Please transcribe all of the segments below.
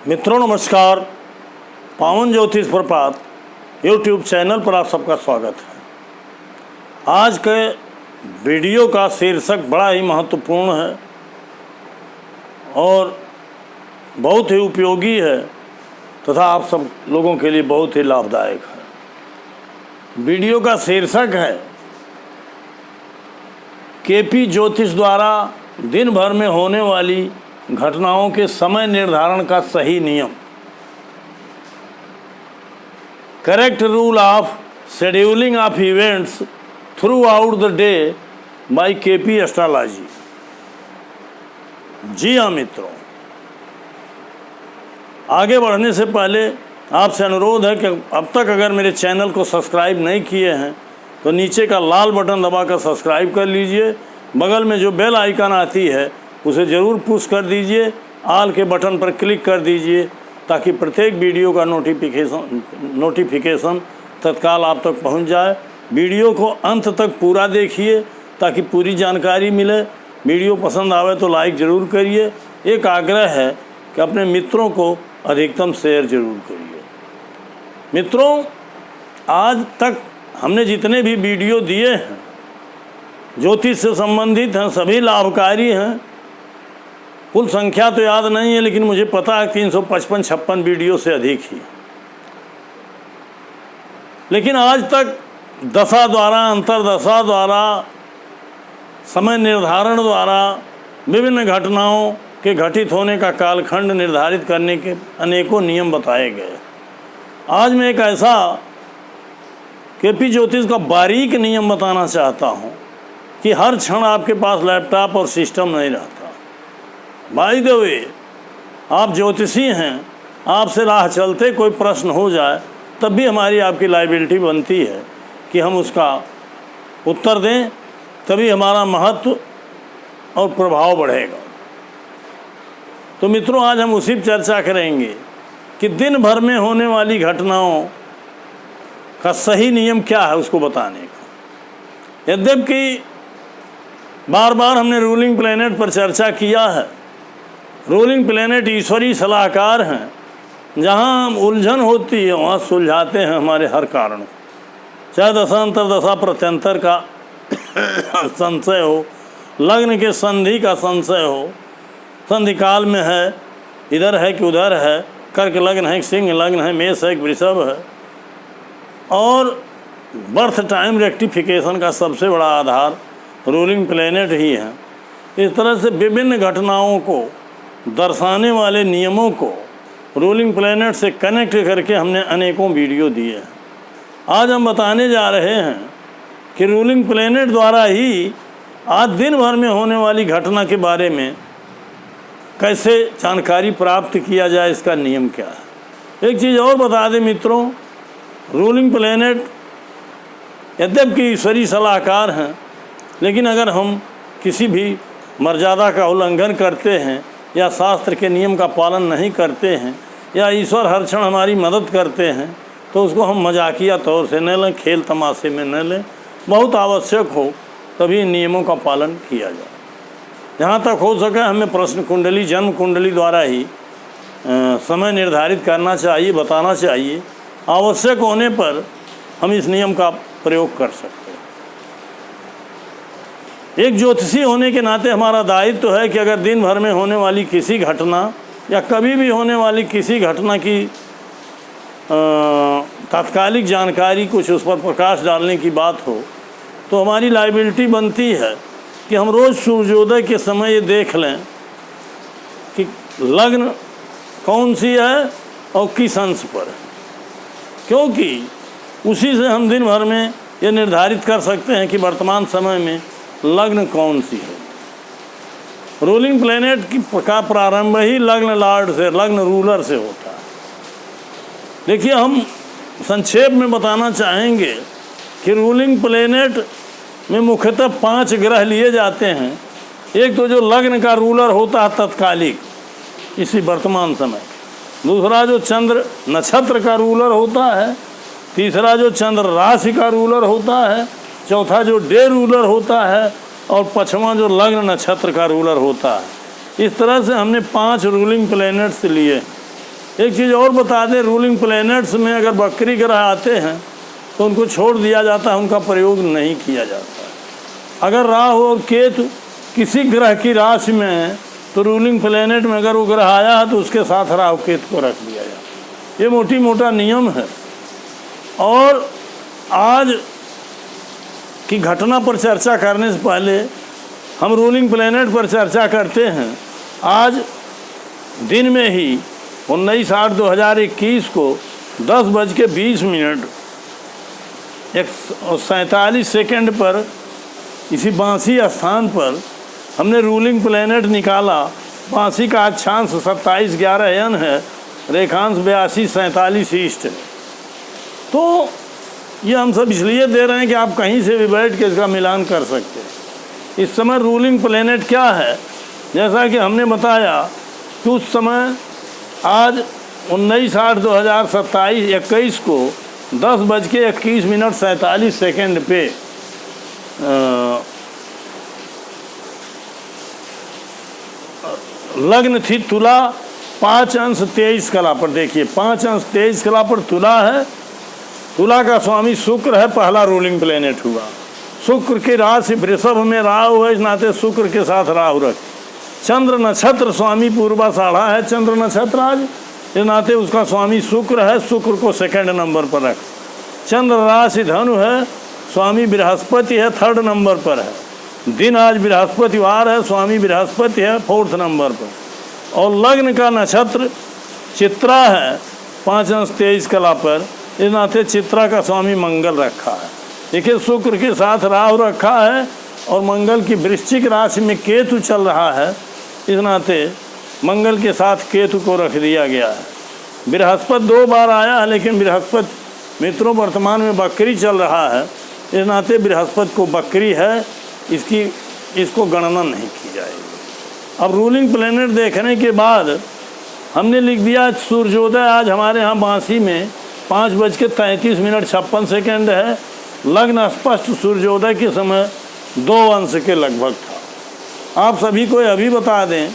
मित्रों नमस्कार। पावन ज्योतिष प्रपात यूट्यूब चैनल पर आप सबका स्वागत है। आज के वीडियो का शीर्षक बड़ा ही महत्वपूर्ण है और बहुत ही उपयोगी है तथा आप सब लोगों के लिए बहुत ही लाभदायक है। वीडियो का शीर्षक है केपी ज्योतिष द्वारा दिन भर में होने वाली घटनाओं के समय निर्धारण का सही नियम, correct rule of scheduling of events throughout the day by KP astrology. जी हाँ मित्रों, आगे बढ़ने से पहले आपसे अनुरोध है कि अब तक अगर मेरे चैनल को सब्सक्राइब नहीं किए हैं तो नीचे का लाल बटन दबाकर सब्सक्राइब कर लीजिए। बगल में जो बेल आइकन आती है उसे ज़रूर पुश कर दीजिए, ऑल के बटन पर क्लिक कर दीजिए ताकि प्रत्येक वीडियो का नोटिफिकेशन तत्काल आप तक पहुंच जाए। वीडियो को अंत तक पूरा देखिए ताकि पूरी जानकारी मिले। वीडियो पसंद आवे तो लाइक ज़रूर करिए। एक आग्रह है कि अपने मित्रों को अधिकतम शेयर जरूर करिए। मित्रों, आज तक हमने जितने भी वीडियो दिए हैं ज्योतिष से संबंधित हैं, सभी लाभकारी हैं। कुल संख्या तो याद नहीं है लेकिन मुझे पता है 355-56 वीडियो से अधिक ही। लेकिन आज तक दशा द्वारा, अंतरदशा द्वारा, समय निर्धारण द्वारा विभिन्न घटनाओं के घटित होने का कालखंड निर्धारित करने के अनेकों नियम बताए गए। आज मैं एक ऐसा केपी ज्योतिष का बारीक नियम बताना चाहता हूँ कि हर क्षण आपके पास लैपटॉप और सिस्टम नहीं रहता। बाय द वे, आप ज्योतिषी हैं, आपसे राह चलते कोई प्रश्न हो जाए तब भी हमारी आपकी लायबिलिटी बनती है कि हम उसका उत्तर दें, तभी हमारा महत्व और प्रभाव बढ़ेगा। तो मित्रों, आज हम उसी पर चर्चा करेंगे कि दिन भर में होने वाली घटनाओं का सही नियम क्या है उसको बताने का। यद्यपि बार बार हमने रूलिंग प्लैनेट पर चर्चा किया है। रूलिंग प्लैनेट ईश्वरीय सलाहकार हैं। जहाँ हम उलझन होती है वहाँ सुलझाते हैं हमारे हर कारण, चाहे दशांतर दशा प्रत्यंतर का संशय हो, लग्न के संधि का संशय हो, संधि काल में है, इधर है कि उधर है, कर्क लग्न है, सिंह लग्न है, मेष है, वृषभ है। और बर्थ टाइम रेक्टिफिकेशन का सबसे बड़ा आधार रूलिंग प्लैनेट ही है। इस तरह से विभिन्न घटनाओं को दर्शाने वाले नियमों को रूलिंग प्लैनेट से कनेक्ट करके हमने अनेकों वीडियो दिए हैं। आज हम बताने जा रहे हैं कि रूलिंग प्लैनेट द्वारा ही आज दिन भर में होने वाली घटना के बारे में कैसे जानकारी प्राप्त किया जाए, इसका नियम क्या है। एक चीज़ और बता दें मित्रों, रूलिंग प्लैनेट यद्यपि ईश्वरीय सलाहकार हैं, लेकिन अगर हम किसी भी मर्यादा का उल्लंघन करते हैं या शास्त्र के नियम का पालन नहीं करते हैं या ईश्वर हर क्षण हमारी मदद करते हैं तो उसको हम मजाकिया तौर से न लें, खेल तमाशे में न लें। बहुत आवश्यक हो तभी इन नियमों का पालन किया जाए। जहाँ तक हो सके हमें प्रश्न कुंडली, जन्म कुंडली द्वारा ही समय निर्धारित करना चाहिए, बताना चाहिए। आवश्यक होने पर हम इस नियम का प्रयोग कर सकते हैं। एक ज्योतिषी होने के नाते हमारा दायित्व तो है कि अगर दिन भर में होने वाली किसी घटना या कभी भी होने वाली किसी घटना की तात्कालिक जानकारी, कुछ उस पर प्रकाश डालने की बात हो तो हमारी लायबिलिटी बनती है कि हम रोज़ सूर्योदय के समय ये देख लें कि लग्न कौन सी है और किस अंश पर है, क्योंकि उसी से हम दिन भर में ये निर्धारित कर सकते हैं कि वर्तमान समय में लग्न कौन सी है। रूलिंग प्लैनेट का प्रारंभ ही लग्न लॉर्ड से, लग्न रूलर से होता है। देखिए, हम संक्षेप में बताना चाहेंगे कि रूलिंग प्लैनेट में मुख्यतः 5 ग्रह लिए जाते हैं। एक तो जो लग्न का रूलर होता है तत्कालिक, इसी वर्तमान समय। दूसरा जो चंद्र नक्षत्र का रूलर होता है। तीसरा जो चंद्र राशि का रूलर होता है। चौथा जो डे रूलर होता है और पांचवा जो लग्न नक्षत्र का रूलर होता है। इस तरह से हमने 5 रूलिंग प्लैनेट्स लिए। एक चीज़ और बता दें, रूलिंग प्लैनेट्स में अगर बकरी ग्रह आते हैं तो उनको छोड़ दिया जाता है, उनका प्रयोग नहीं किया जाता। अगर राहु और केतु किसी ग्रह की राशि में है तो रूलिंग प्लैनेट में अगर वो ग्रह आया है तो उसके साथ राहु केतु को रख दिया जाता। ये मोटी मोटा नियम है। और आज की घटना पर चर्चा करने से पहले हम रूलिंग प्लैनेट पर चर्चा करते हैं। आज दिन में ही 19/8/2021 को 10:20 47 सेकंड पर इसी बांसी स्थान पर हमने रूलिंग प्लैनेट निकाला। बांसी का अक्षांश 27/11 है, रेखांश 82/47 ईस्ट है। तो ये हम सब इसलिए दे रहे हैं कि आप कहीं से भी बैठ के इसका मिलान कर सकते हैं। इस समय रूलिंग प्लैनेट क्या है, जैसा कि हमने बताया कि उस समय आज 19/8/2021 को 10:21 पे लग्न थी तुला, 5 अंश 23 कला पर। देखिए 5 अंश 23 कला पर तुला है। तुला का स्वामी शुक्र है, पहला रूलिंग प्लैनेट हुआ। शुक्र की राशि वृषभ में राहु है, इस नाते शुक्र के साथ राहु रख। चंद्र नक्षत्र स्वामी पूर्वाषाढ़ा है, चंद्र नक्षत्र आज, इस नाते उसका स्वामी शुक्र है, शुक्र को 2nd नंबर पर रख। चंद्र राशि धनु है, स्वामी बृहस्पति है, 3rd नंबर पर है। दिन आज बृहस्पतिवार है, स्वामी बृहस्पति है, 4th नंबर पर। और लग्न का नक्षत्र चित्रा है, 5 अंश 23 कला पर, इस नाते चित्रा का स्वामी मंगल रखा है। देखिए शुक्र के साथ राहु रखा है और मंगल की वृश्चिक राशि में केतु चल रहा है, इस नाते मंगल के साथ केतु को रख दिया गया है। बृहस्पति 2 बार आया है, लेकिन बृहस्पति मित्रों वर्तमान में बकरी चल रहा है, इस नाते बृहस्पति को बकरी है, इसको गणना नहीं की जाएगी। अब रूलिंग प्लैनेट देखने के बाद हमने लिख दिया सूर्योदय आज हमारे यहाँ बांसी में 5:33 है। लग्न स्पष्ट सूर्योदय के समय 2 अंश के लगभग था। आप सभी को अभी बता दें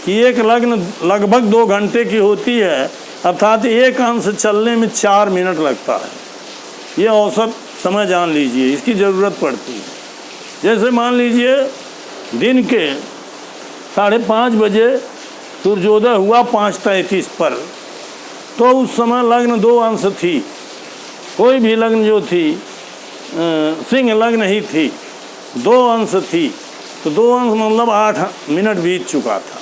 कि एक लग्न लगभग 2 घंटे की होती है, अर्थात एक अंश चलने में 4 मिनट लगता है। ये औसत समय जान लीजिए, इसकी ज़रूरत पड़ती है। जैसे मान लीजिए दिन के 5:30 बजे सूर्योदय हुआ 5:33 पर, तो उस समय लग्न 2 अंश थी। कोई भी लग्न जो थी सिंह लग्न ही थी, 2 अंश थी, तो 2 अंश मतलब 8 मिनट बीत चुका था।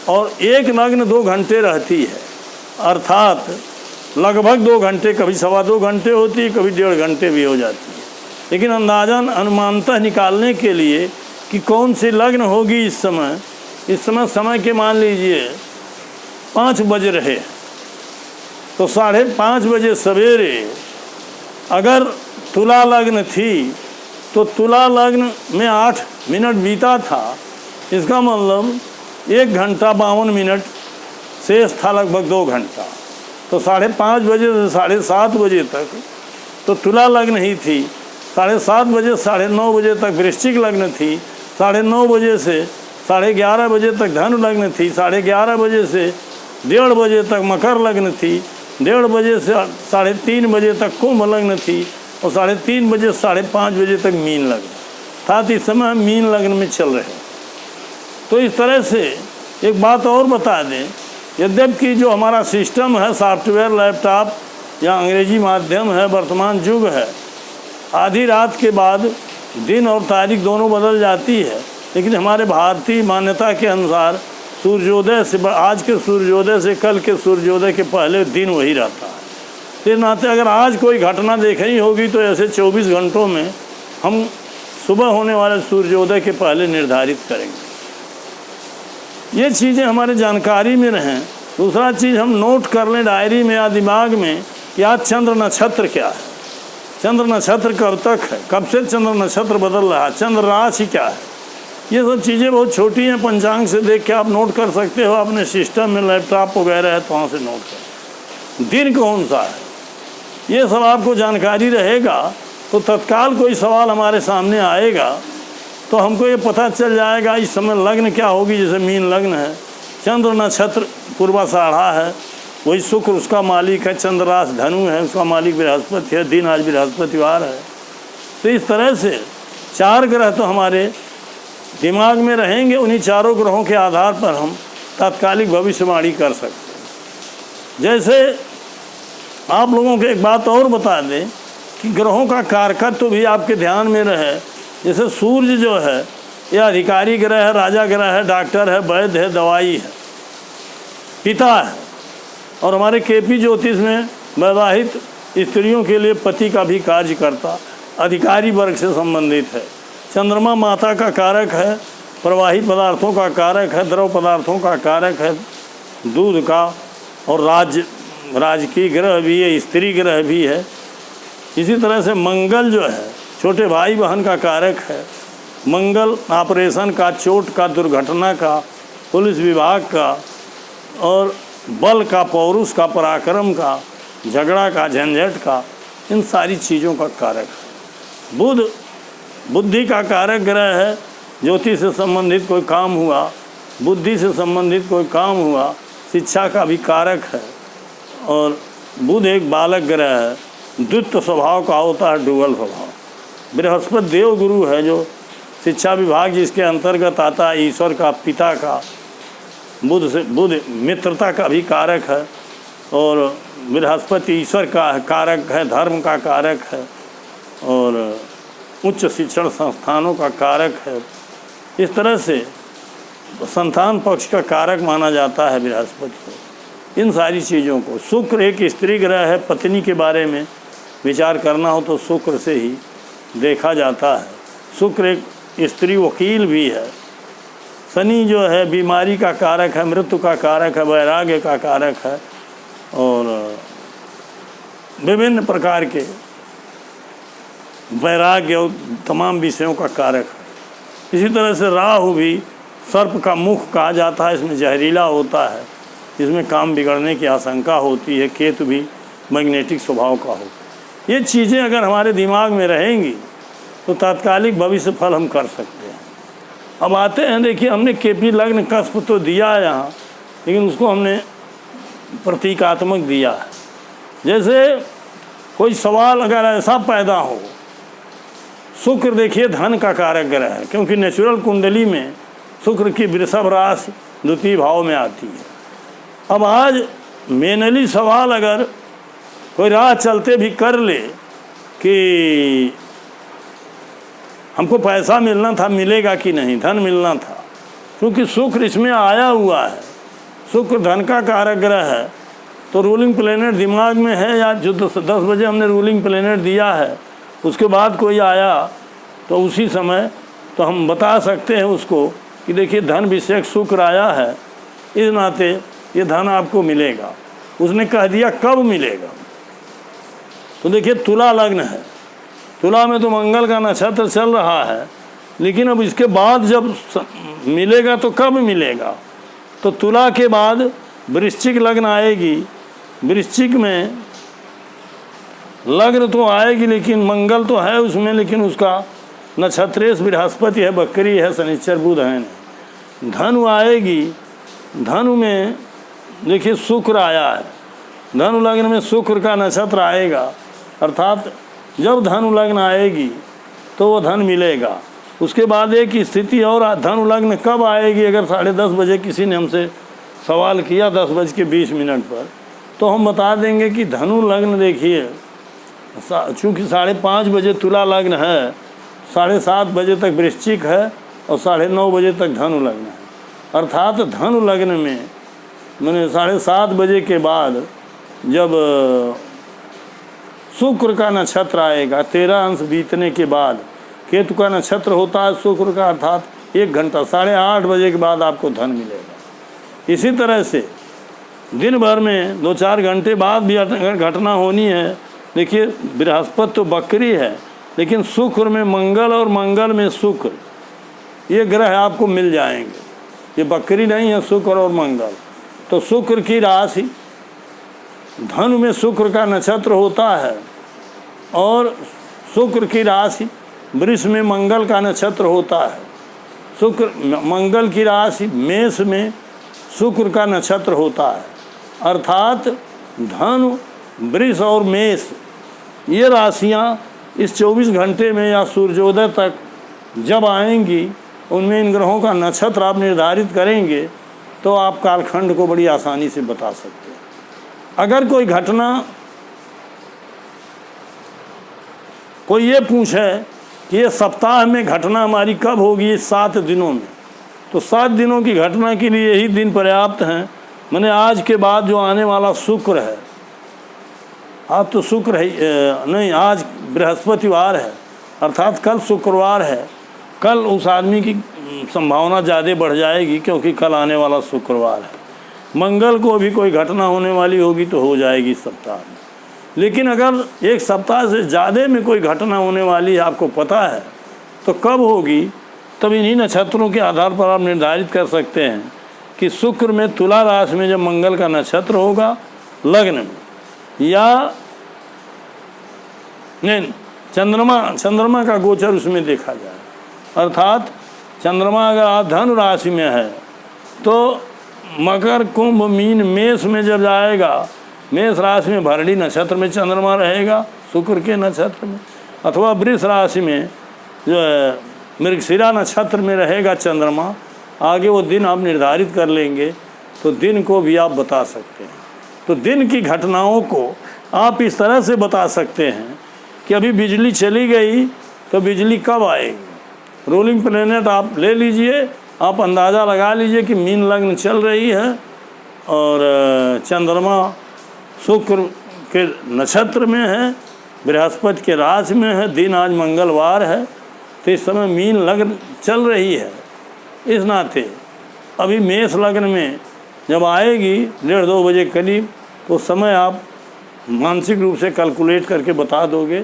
और एक लग्न 2 घंटे रहती है, अर्थात लगभग 2 घंटे, कभी 2.25 घंटे होती है, कभी 1.5 घंटे भी हो जाती है। लेकिन अंदाजन अनुमानतः निकालने के लिए कि कौन सी लग्न होगी इस समय समय के मान लीजिए 5 बज रहे, तो 5:30 बजे सवेरे अगर तुला लग्न थी तो तुला लग्न में 8 मिनट बीता था। इसका मतलब 1 घंटा 52 मिनट शेष था, लगभग 2 घंटा। तो 5:30 बजे से 7:30 बजे तक तो तुला लग्न ही थी। 7:30 बजे 9:30 बजे तक वृश्चिक लग्न थी। 9:30 बजे से 11:30 बजे तक धनु लग्न थी। 11:30 बजे से 1:30 बजे तक मकर लग्न थी। 1:30 बजे से 3:30 बजे तक कुंभ लग्न थी। और 3:30 बजे से 5:30 बजे तक मीन लग्न था। इस समय हम मीन लग्न में चल रहे हैं। तो इस तरह से एक बात और बता दें, यद्यपि जो हमारा सिस्टम है, सॉफ्टवेयर, लैपटॉप या अंग्रेजी माध्यम है, वर्तमान युग है, आधी रात के बाद दिन और तारीख दोनों बदल जाती है, लेकिन हमारे भारतीय मान्यता के अनुसार सूर्योदय से आज के सूर्योदय से कल के सूर्योदय के पहले दिन वही रहता है। इस नाते अगर आज कोई घटना देखनी होगी तो ऐसे 24 घंटों में हम सुबह होने वाले सूर्योदय के पहले निर्धारित करेंगे। ये चीज़ें हमारे जानकारी में रहें। दूसरा चीज़ हम नोट कर लें डायरी में या दिमाग में कि आज चंद्र नक्षत्र क्या है, चंद्र नक्षत्र कब तक है, कब से चंद्र नक्षत्र बदल रहा है, चंद्र राशि क्या है। ये सब चीज़ें बहुत छोटी हैं, पंचांग से देख के आप नोट कर सकते हो। अपने सिस्टम में लैपटॉप वगैरह है तो वहाँ से नोट कर। दिन कौन सा है, ये सब आपको जानकारी रहेगा तो तत्काल कोई सवाल हमारे सामने आएगा तो हमको ये पता चल जाएगा इस समय लग्न क्या होगी। जैसे मीन लग्न है, चंद्र नक्षत्र पूर्वाषाढ़ा है, वही शुक्र उसका मालिक है, चंद्ररास धनु है, उसका मालिक बृहस्पति है, दिन आज बृहस्पतिवार है। तो इस तरह से 4 ग्रह तो हमारे दिमाग में रहेंगे, उन्हीं चारों ग्रहों के आधार पर हम तात्कालिक भविष्यवाणी कर सकते हैं। जैसे आप लोगों को एक बात और बता दें कि ग्रहों का कारकत्व तो भी आपके ध्यान में रहे। जैसे सूर्य जो है यह अधिकारी ग्रह है, राजा ग्रह है, डॉक्टर है, वैद्य है, दवाई है, पिता है। और हमारे केपी ज्योतिष में वैवाहित स्त्रियों के लिए पति का भी कार्य करता, अधिकारी वर्ग से संबंधित है। चंद्रमा माता का कारक है, प्रवाही पदार्थों का कारक है, द्रव पदार्थों का कारक है, दूध का, और राजकीय ग्रह भी है, स्त्री ग्रह भी है। इसी तरह से मंगल जो है छोटे भाई बहन का कारक है। मंगल ऑपरेशन का, चोट का, दुर्घटना का, पुलिस विभाग का, और बल का, पौरुष का, पराक्रम का, झगड़ा का, झंझट का, इन सारी चीज़ों का कारक है। बुध बुद्धि का कारक ग्रह है। ज्योतिष से संबंधित कोई काम हुआ, बुद्धि से संबंधित कोई काम हुआ, शिक्षा का भी कारक है। और बुध एक बालक ग्रह है, द्वित्व स्वभाव का होता है, डुअल स्वभाव। बृहस्पति देव गुरु है जो शिक्षा विभाग जिसके अंतर्गत आता है, ईश्वर का, पिता का। बुध मित्रता का भी कारक है, और बृहस्पति ईश्वर का कारक है, धर्म का कारक है, और उच्च शिक्षण संस्थानों का कारक है। इस तरह से संतान पक्ष का कारक माना जाता है बृहस्पति को। इन सारी चीज़ों को, शुक्र एक स्त्री ग्रह है, पत्नी के बारे में विचार करना हो तो शुक्र से ही देखा जाता है। शुक्र एक स्त्री वकील भी है। शनि जो है बीमारी का कारक है, मृत्यु का कारक है, वैराग्य का कारक है, और विभिन्न प्रकार के वैराग्य और तमाम विषयों का कारक है। इसी तरह से राहु भी सर्प का मुख कहा जाता है, इसमें जहरीला होता है, इसमें काम बिगड़ने की आशंका होती है। केतु भी मैग्नेटिक स्वभाव का हो। ये चीज़ें अगर हमारे दिमाग में रहेंगी तो तात्कालिक भविष्य फल हम कर सकते हैं। अब आते हैं, देखिए हमने केपी लग्न कस्प तो दिया है यहाँ, लेकिन उसको हमने प्रतीकात्मक दिया है। जैसे कोई सवाल अगर ऐसा पैदा हो, शुक्र देखिए धन का कारक ग्रह है, क्योंकि नेचुरल कुंडली में शुक्र की वृषभ राशि द्वितीय भाव में आती है। अब आज मेनली सवाल अगर कोई राह चलते भी कर ले कि हमको पैसा मिलना था, मिलेगा कि नहीं, धन मिलना था, क्योंकि शुक्र इसमें आया हुआ है। शुक्र धन का कारक ग्रह है, तो रूलिंग प्लेनेट दिमाग में है, या जो 10 बजे हमने रूलिंग प्लेनेट दिया है, उसके बाद कोई आया तो उसी समय तो हम बता सकते हैं उसको कि देखिए धन विषयक शुक्र आया है, इस नाते ये धन आपको मिलेगा। उसने कह दिया कब मिलेगा, तो देखिए तुला लग्न है, तुला में तो मंगल का नक्षत्र चल रहा है, लेकिन अब इसके बाद जब मिलेगा तो कब मिलेगा, तो तुला के बाद वृश्चिक लग्न आएगी। वृश्चिक में लग्न तो आएगी, लेकिन मंगल तो है उसमें, लेकिन उसका नक्षत्रेश बृहस्पति है, बकरी है, शनिचर बुध है नहीं। धनु आएगी, धनु में देखिए शुक्र आया है, धनु लग्न में शुक्र का नक्षत्र आएगा, अर्थात जब धनु लग्न आएगी तो वो धन मिलेगा। उसके बाद एक स्थिति और, धनु लग्न कब आएगी, अगर 10:30 बजे किसी ने हमसे सवाल किया 10:20 पर, तो हम बता देंगे कि धनु लग्न देखिए, चूँकि 5:30 बजे तुला लग्न है, 7:30 बजे तक वृश्चिक है, और 9:30 बजे तक धनु लग्न है। अर्थात धनु लग्न में मैंने 7:30 बजे के बाद जब शुक्र का नक्षत्र आएगा, 13 अंश बीतने के बाद केतु का नक्षत्र होता है शुक्र का, अर्थात 1 घंटा 8:30 बजे के बाद आपको धन मिलेगा। इसी तरह से दिन भर में 2-4 घंटे बाद भी अगर घटना होनी है, देखिए बृहस्पति तो बकरी है, लेकिन शुक्र में मंगल और मंगल में शुक्र, ये ग्रह आपको मिल जाएंगे। ये बकरी नहीं है, शुक्र और मंगल। तो शुक्र की राशि, धनु में शुक्र का नक्षत्र होता है, और शुक्र की राशि वृष में मंगल का नक्षत्र होता है। शुक्र मंगल की राशि मेष में शुक्र का नक्षत्र होता है। अर्थात धनु, वृष और मेष, ये राशियां इस 24 घंटे में या सूर्योदय तक जब आएंगी, उनमें इन ग्रहों का नक्षत्र आप निर्धारित करेंगे तो आप कालखंड को बड़ी आसानी से बता सकते हैं। अगर कोई घटना, कोई ये पूछे कि ये सप्ताह में घटना हमारी कब होगी, 7 दिनों में, तो 7 दिनों की घटना के लिए यही दिन पर्याप्त हैं। मैंने आज के बाद जो आने वाला शुक्र है, आज तो शुक्र है नहीं, आज बृहस्पतिवार है, अर्थात कल शुक्रवार है। कल उस आदमी की संभावना ज़्यादा बढ़ जाएगी क्योंकि कल आने वाला शुक्रवार है। मंगल को भी कोई घटना होने वाली होगी तो हो जाएगी इस सप्ताह में। लेकिन अगर एक सप्ताह से ज़्यादा में कोई घटना होने वाली है, आपको पता है, तो कब होगी, तब इन्हीं नक्षत्रों के आधार पर आप निर्धारित कर सकते हैं कि शुक्र में तुला राशि में जब मंगल का नक्षत्र होगा लग्न में, या नहीं, चंद्रमा का गोचर उसमें देखा जाए, अर्थात चंद्रमा अगर आप धनु राशि में है तो मकर, कुंभ, मीन, मेष में जब जाएगा, मेष राशि में भरणी नक्षत्र में चंद्रमा रहेगा, शुक्र के नक्षत्र में, अथवा वृष राशि में जो है मृगशिरा नक्षत्र में रहेगा चंद्रमा, आगे वो दिन आप निर्धारित कर लेंगे तो दिन को भी आप बता सकते हैं। तो दिन की घटनाओं को आप इस तरह से बता सकते हैं कि अभी बिजली चली गई तो बिजली कब आएगी। रूलिंग प्लेनेट आप ले लीजिए, आप अंदाज़ा लगा लीजिए कि मीन लग्न चल रही है और चंद्रमा शुक्र के नक्षत्र में है, बृहस्पति के राशि में है, दिन आज मंगलवार है, तो इस समय मीन लग्न चल रही है। इस नाते अभी मेष लग्न में जब आएगी 1:30-2 बजे करीब, तो समय आप मानसिक रूप से कैलकुलेट करके बता दोगे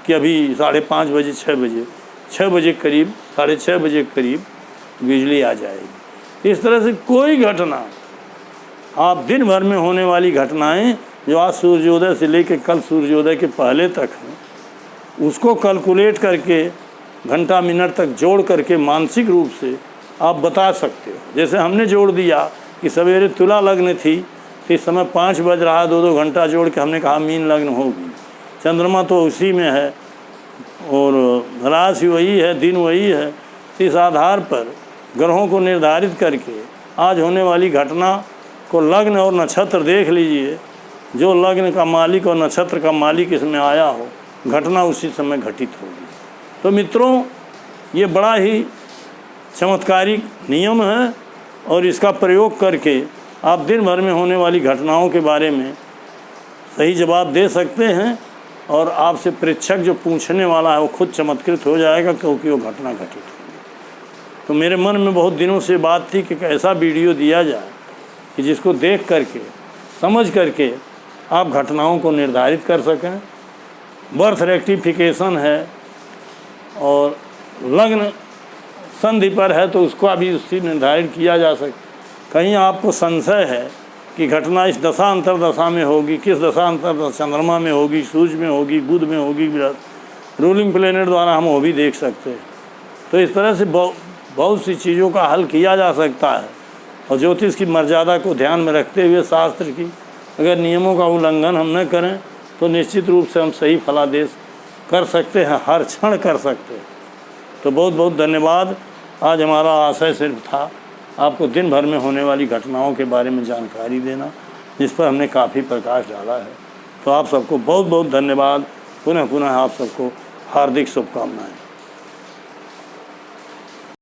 कि अभी 5:30 बजे, 6 बजे करीब, 6:30 बजे करीब बिजली आ जाएगी। इस तरह से कोई घटना, आप दिन भर में होने वाली घटनाएं जो आज सूर्योदय से लेकर कल सूर्योदय के पहले तक हैं, उसको कैलकुलेट करके घंटा मिनट तक जोड़ करके मानसिक रूप से आप बता सकते हो। जैसे हमने जोड़ दिया कि सवेरे तुला लग्न थी तो इस समय 5 बज रहा, 2-2 घंटा जोड़ के हमने कहा मीन लग्न होगी। चंद्रमा तो उसी में है और राशि वही है, दिन वही है। इस आधार पर ग्रहों को निर्धारित करके आज होने वाली घटना को लग्न और नक्षत्र देख लीजिए। जो लग्न का मालिक और नक्षत्र का मालिक इसमें आया हो, घटना उसी समय घटित होगी। तो मित्रों, ये बड़ा ही चमत्कारिक नियम है और इसका प्रयोग करके आप दिन भर में होने वाली घटनाओं के बारे में सही जवाब दे सकते हैं और आपसे परीक्षक जो पूछने वाला है वो खुद चमत्कृत हो जाएगा क्योंकि वो घटना घटित होगी। तो मेरे मन में बहुत दिनों से बात थी कि ऐसा वीडियो दिया जाए कि जिसको देख करके, समझ करके आप घटनाओं को निर्धारित कर सकें। बर्थ रेक्टिफिकेशन है और लग्न संधि पर है तो उसको अभी उससे निर्धारित किया जा सकता। कहीं आपको संशय है कि घटना इस दशा अंतरदशा में होगी, किस दशा अंतरदशा, चंद्रमा में होगी, सूर्य में होगी, बुध में होगी, रूलिंग प्लेनेट द्वारा हम वो भी देख सकते हैं। तो इस तरह से बहुत सी चीज़ों का हल किया जा सकता है और ज्योतिष की मर्यादा को ध्यान में रखते हुए, शास्त्र की अगर नियमों का उल्लंघन हम न करें तो निश्चित रूप से हम सही फलादेश कर सकते हैं, हर क्षण कर सकते हैं। तो बहुत बहुत धन्यवाद। आज हमारा आशय सिर्फ था आपको दिन भर में होने वाली घटनाओं के बारे में जानकारी देना, जिस पर हमने काफ़ी प्रकाश डाला है। तो आप सबको बहुत बहुत धन्यवाद। पुनः आप सबको हार्दिक शुभकामनाएं।